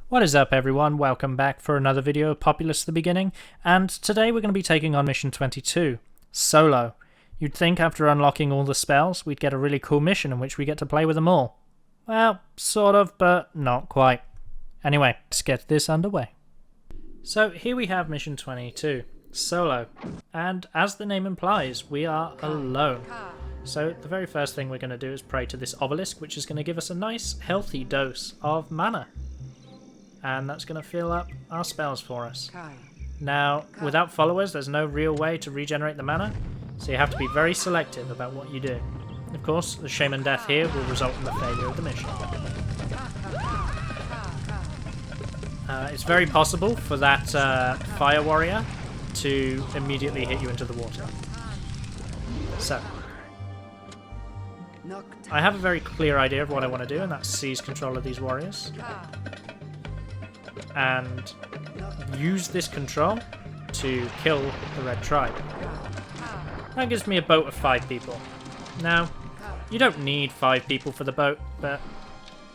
What is up everyone, welcome back for another video of Populous at the beginning, and today we're going to be taking on mission 22, Solo. You'd think after unlocking all the spells we'd get a really cool mission in which we get to play with them all. Well, sort of, but not quite. Anyway, let's get this underway. So here we have mission 22, Solo, and as the name implies, we are alone. So the very first thing we're going to do is pray to this obelisk, which is going to give us a nice healthy dose of mana. And that's going to fill up our spells for us. Now, without followers, there's no real way to regenerate the mana, so you have to be very selective about what you do. Of course, the Shaman death here will result in the failure of the mission. It's very possible for that Fire Warrior to immediately hit you into the water. So, I have a very clear idea of what I want to do, and that's seize control of these warriors. And use this control to kill the red tribe. That gives me a boat of 5 people. Now, you don't need 5 people for the boat, but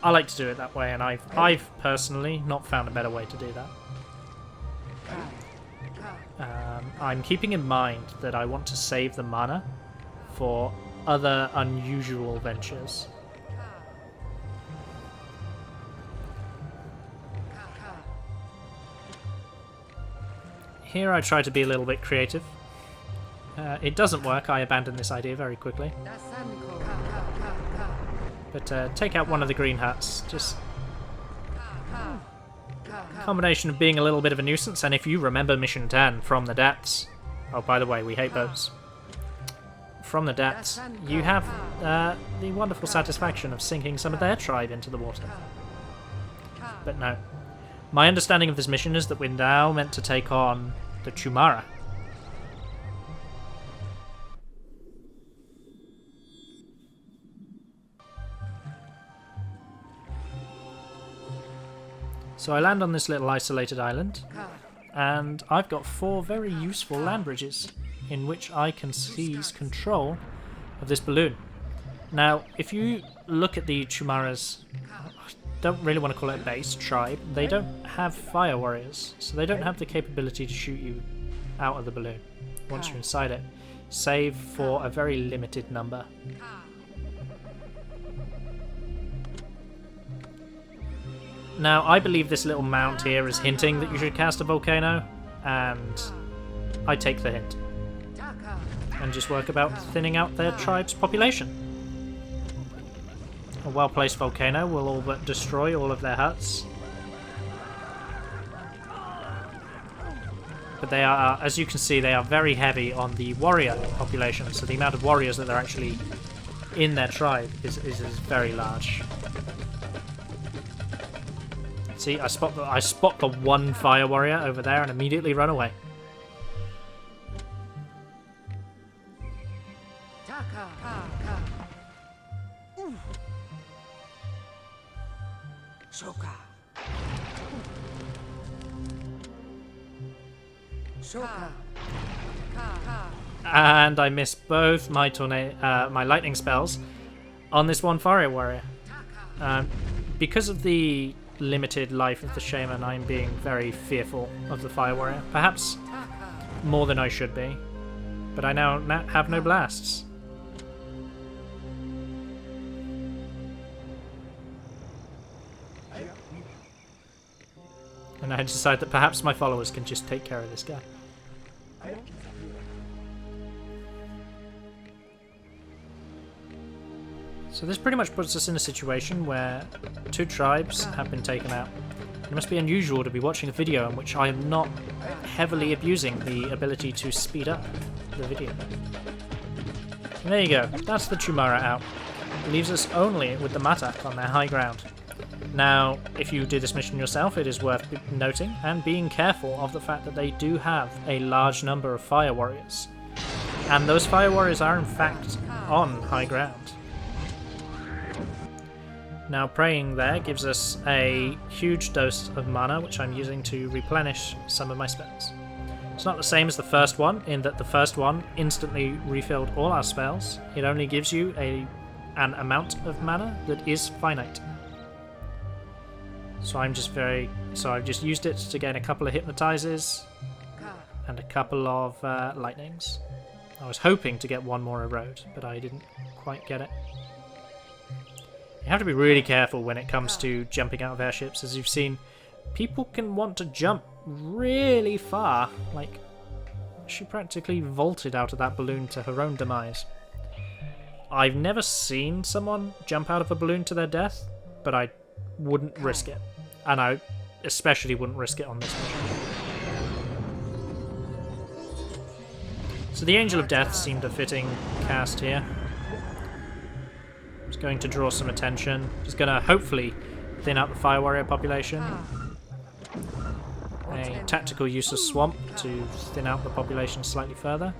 I like to do it that way, and I've personally not found a better way to do that. I'm keeping in mind that I want to save the mana for other unusual ventures. Here I try to be a little bit creative. It doesn't work, I abandon this idea very quickly. But take out one of the green huts. Just a combination of being a little bit of a nuisance, and if you remember Mission 10 from the depths... Oh, by the way, we hate boats. From the depths, you have the wonderful satisfaction of sinking some of their tribe into the water. But no. My understanding of this mission is that we're now meant to take on the Chumara. So I land on this little isolated island, and I've got 4 very useful land bridges in which I can seize control of this balloon. Now, if you look at the Chumara's, don't really want to call it a base, tribe, they don't have fire warriors, so they don't have the capability to shoot you out of the balloon once you're inside it, save for a very limited number. Now, I believe this little mount here is hinting that you should cast a volcano, and I take the hint and just work about thinning out their tribe's population. A well-placed volcano will all but destroy all of their huts. But they are, as you can see, they are very heavy on the warrior population, so the amount of warriors that are actually in their tribe is very large. See, I spot the one fire warrior over there and immediately run away. And I missed both my my lightning spells on this one fire warrior. Because of the limited life of the shaman, I'm being very fearful of the fire warrior. Perhaps more than I should be. But I now have no blasts. And I decide that perhaps my followers can just take care of this guy. So this pretty much puts us in a situation where 2 tribes have been taken out. It must be unusual to be watching a video in which I am not heavily abusing the ability to speed up the video. And there you go, that's the Chumara out. It leaves us only with the Matak on their high ground. Now, if you do this mission yourself, it is worth noting and being careful of the fact that they do have a large number of fire warriors. And those fire warriors are in fact on high ground. Now, praying there gives us a huge dose of mana, which I'm using to replenish some of my spells. It's not the same as the first one, in that the first one instantly refilled all our spells. It only gives you an amount of mana that is finite. So I've just used it to gain a couple of hypnotizes and a couple of lightnings. I was hoping to get one more erode, but I didn't quite get it. You have to be really careful when it comes to jumping out of airships. As you've seen, people can want to jump really far. Like, she practically vaulted out of that balloon to her own demise. I've never seen someone jump out of a balloon to their death, but I wouldn't risk it. And I especially wouldn't risk it on this mission. So the Angel of Death seemed a fitting cast here. It's going to draw some attention. It's going to hopefully thin out the Fire Warrior population. A tactical use of Swamp to thin out the population slightly further.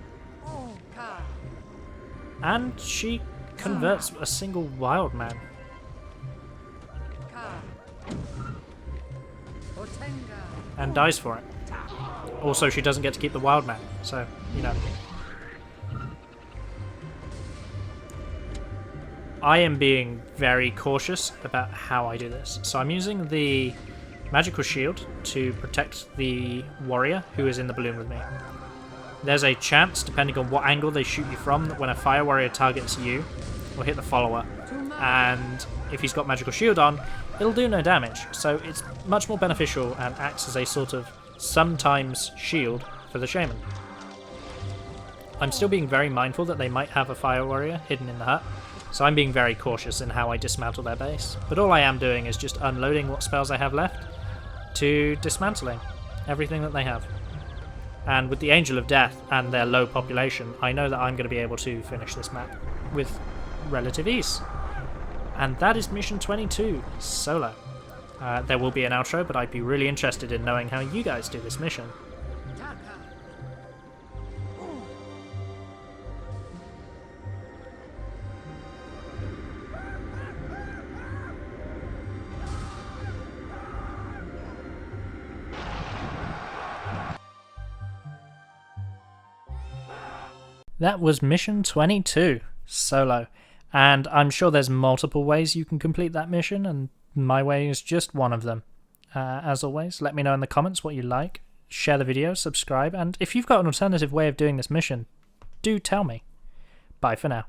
And she converts a single wild man. And dies for it. Also, she doesn't get to keep the wild man, so, you know. I am being very cautious about how I do this. So I'm using the magical shield to protect the warrior who is in the balloon with me. There's a chance, depending on what angle they shoot you from, that when a fire warrior targets you, will hit the follower. And if he's got magical shield on, it'll do no damage. So it's much more beneficial and acts as a sort of sometimes shield for the shaman. I'm still being very mindful that they might have a fire warrior hidden in the hut. So I'm being very cautious in how I dismantle their base. But all I am doing is just unloading what spells I have left to dismantling everything that they have. And with the Angel of Death and their low population, I know that I'm going to be able to finish this map with relative ease. And that is Mission 22, Solo. There will be an outro, but I'd be really interested in knowing how you guys do this mission. That was Mission 22, Solo, and I'm sure there's multiple ways you can complete that mission, and my way is just one of them. As always, let me know in the comments what you like, share the video, subscribe, and if you've got an alternative way of doing this mission, do tell me. Bye for now.